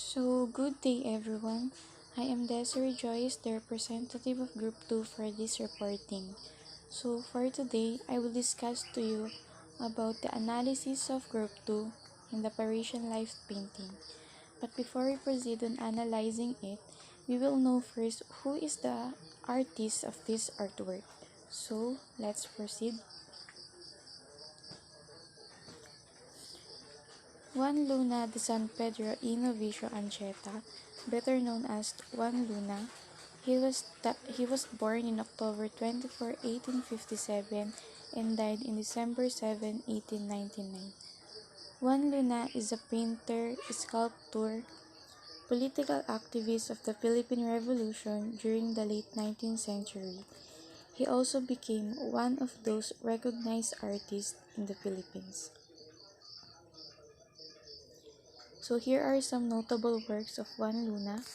So, good day everyone. I am Desiree Joyce, the representative of Group 2 for this reporting. So, for today, I will discuss to you about the analysis of Group 2 in the Parisian life painting. But before we proceed on analyzing it, we will know first who is the artist of this artwork. So, let's proceed. Juan Luna de San Pedro y Novicio Ancheta, better known as Juan Luna, he was born in October 24, 1857 and died in December 7, 1899. Juan Luna is a painter, sculptor, political activist of the Philippine Revolution during the late 19th century. He also became one of those recognized artists in the Philippines. So here are some notable works of Juan Luna: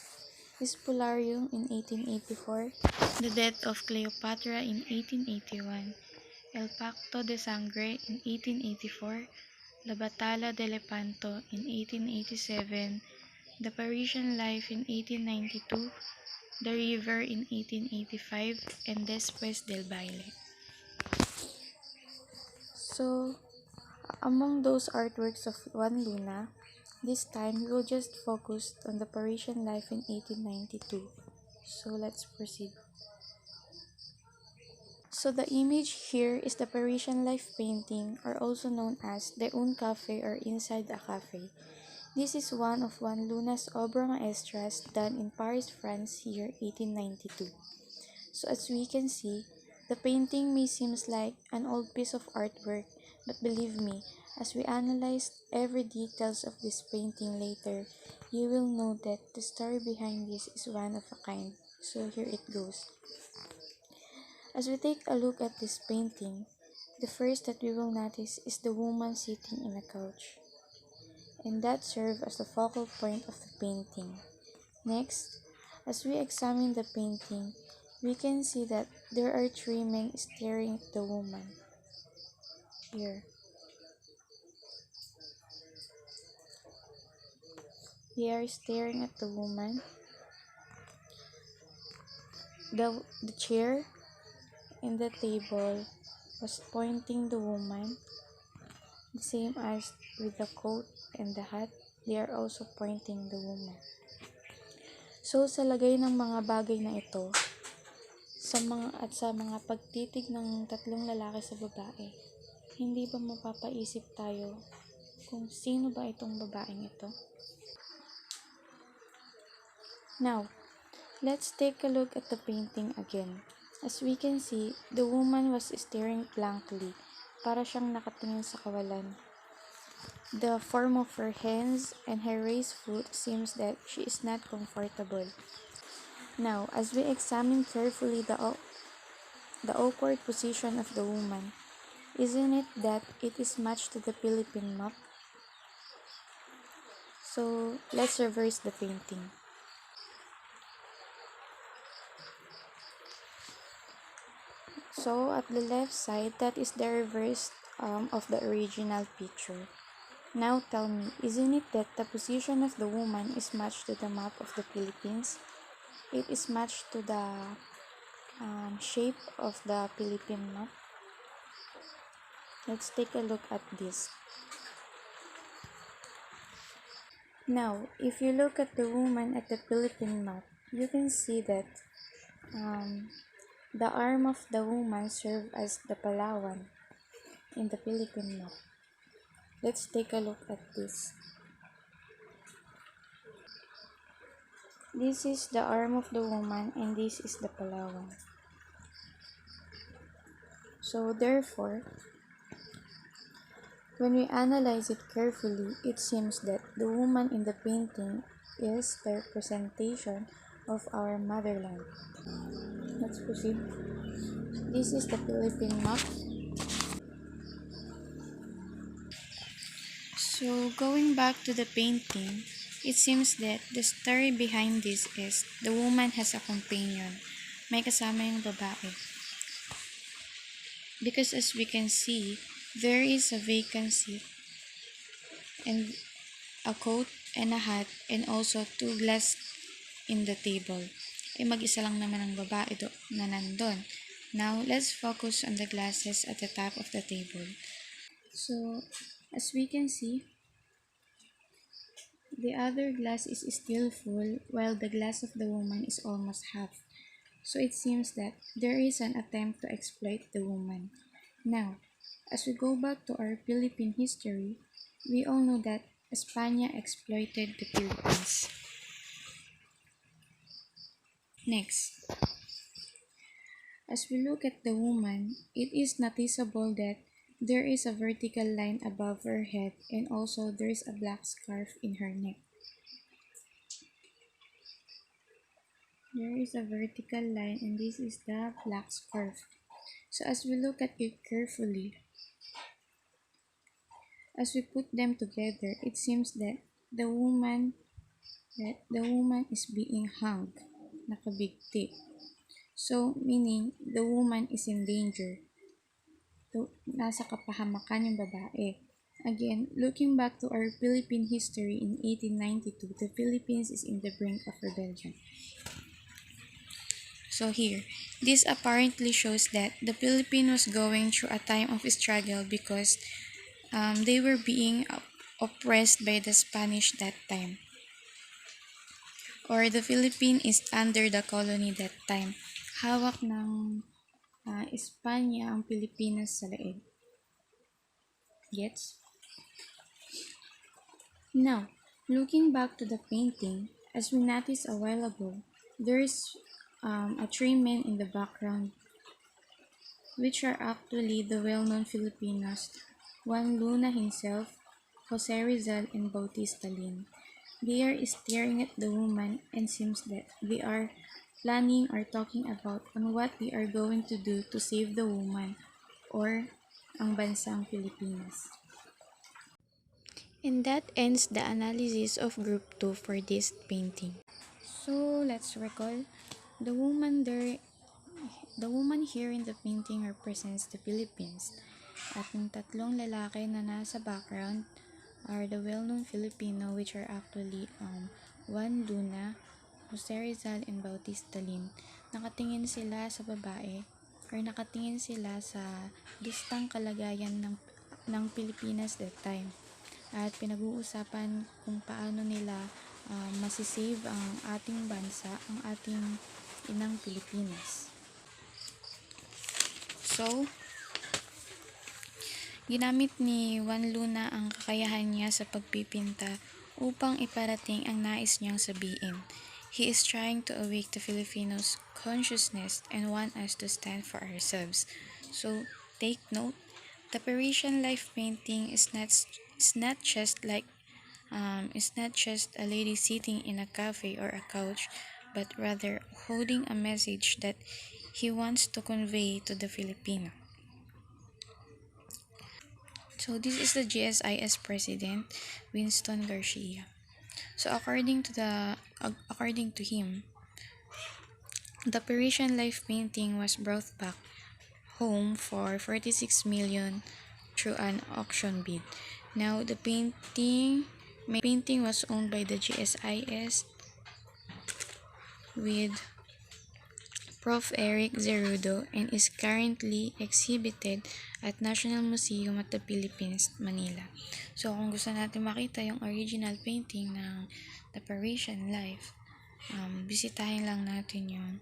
His Polarium in 1884, The Death of Cleopatra in 1881, El Pacto de Sangre in 1884, La Batalla de Lepanto in 1887, The Parisian Life in 1892, The River in 1885, and Después del Baile. So, among those artworks of Juan Luna, this time we will just focus on the Parisian life in 1892. So let's proceed. So the image here is the Parisian life painting, or also known as the Un Cafe or Inside a Cafe. This is one of Juan Luna's obra maestras done in Paris, France, year 1892. So as we can see, the painting may seem like an old piece of artwork, but believe me, as we analyze every details of this painting later, you will know that the story behind this is one of a kind. So here it goes. As we take a look at this painting, the first that we will notice is the woman sitting in a couch, and that serves as the focal point of the painting. Next, as we examine the painting, we can see that there are three men staring at the woman. Here. They are staring at the woman. The chair and the table was pointing the woman, the same as with the coat and the hat, they are also pointing the woman. So sa lagay ng mga bagay na ito, sa mga pagtitig ng tatlong lalaki sa babae, hindi ba mapapaisip tayo kung sino ba itong babaeng ito? Now, let's take a look at the painting again. As we can see, the woman was staring blankly, para siyang nakatingin sa kawalan. The form of her hands and her raised foot seems that she is not comfortable. Now, as we examine carefully the awkward position of the woman, isn't it that it is matched to the Philippine map? So, let's reverse the painting. So, at the left side, that is the reverse of the original picture. Now tell me, isn't it that the position of the woman is matched to the map of the Philippines? It is matched to the shape of the Philippine map. Let's take a look at this. Now, if you look at the woman at the Philippine map, you can see that the arm of the woman serves as the Palawan in the Philippine map. Let's take a look at this. This is the arm of the woman and this is the Palawan. So therefore, when we analyze it carefully, it seems that the woman in the painting is the representation of our motherland. Let's proceed. This is the Philippine map. So going back to the painting, it seems that the story behind this is the woman has a companion. May kasama yung babae. Because as we can see, there is a vacant seat and a coat and a hat, and also two glass in the table. Mag-isa lang naman ang babae na nandun. Now, let's focus on the glasses at the top of the table. So, as we can see, the other glass is still full while the glass of the woman is almost half. So it seems that there is an attempt to exploit the woman. Now, as we go back to our Philippine history, we all know that España exploited the Philippines. Next, as we look at the woman, it is noticeable that there is a vertical line above her head and also there is a black scarf in her neck. There is a vertical line and this is the black scarf. So as we look at it carefully, as we put them together, it seems that the woman is being hung, nakabigti. So meaning the woman is in danger. Nasa kapahamakan yung babae. Again, looking back to our Philippine history in 1892, the Philippines is in the brink of rebellion. So here, this apparently shows that the Philippines was going through a time of struggle because they were being oppressed by the Spanish that time. Or the Philippines is under the colony that time. Hawak ng Espanya ang Pilipinas sa leeg. Gets? Now, looking back to the painting, as we noticed a while ago, there is a three men in the background, which are actually the well-known Filipinos, Juan Luna himself, Jose Rizal, and Bautista Lin. They are staring at the woman and seems that they are planning or talking about on what they are going to do to save the woman or ang bansang Pilipinas. And that ends the analysis of Group 2 for this painting. So let's recall, the woman here in the painting represents the Philippines. At yung tatlong lalaki na nasa background are the well-known Filipino, which are actually Juan Luna, Jose Rizal, and Bautista Lin. Nakatingin sila sa babae or nakatingin sila sa listang kalagayan ng Pilipinas that time. At pinag-uusapan kung paano nila masisave ang ating bansa, ang ating inang Pilipinas. So, ginamit ni Juan Luna ang kakayahan niya sa pagpipinta upang iparating ang nais niyang sabihin. He is trying to awake the Filipinos' consciousness and want us to stand for ourselves. So, take note, the Parisian life painting is not just a lady sitting in a cafe or a couch, but rather holding a message that he wants to convey to the Filipino. So this is the GSIS president, Winston Garcia. So according to him, the Parisian life painting was brought back home for 46 million through an auction bid. Now the painting was owned by the GSIS with Prof. Eric Zerudo and is currently exhibited at National Museum at the Philippines, Manila. So kung gusto natin makita yung original painting ng The Parisian Life, bisitahin lang natin yung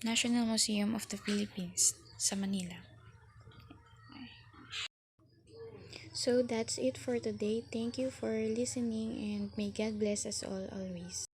National Museum of the Philippines sa Manila. So that's it for today. Thank you for listening and may God bless us all always.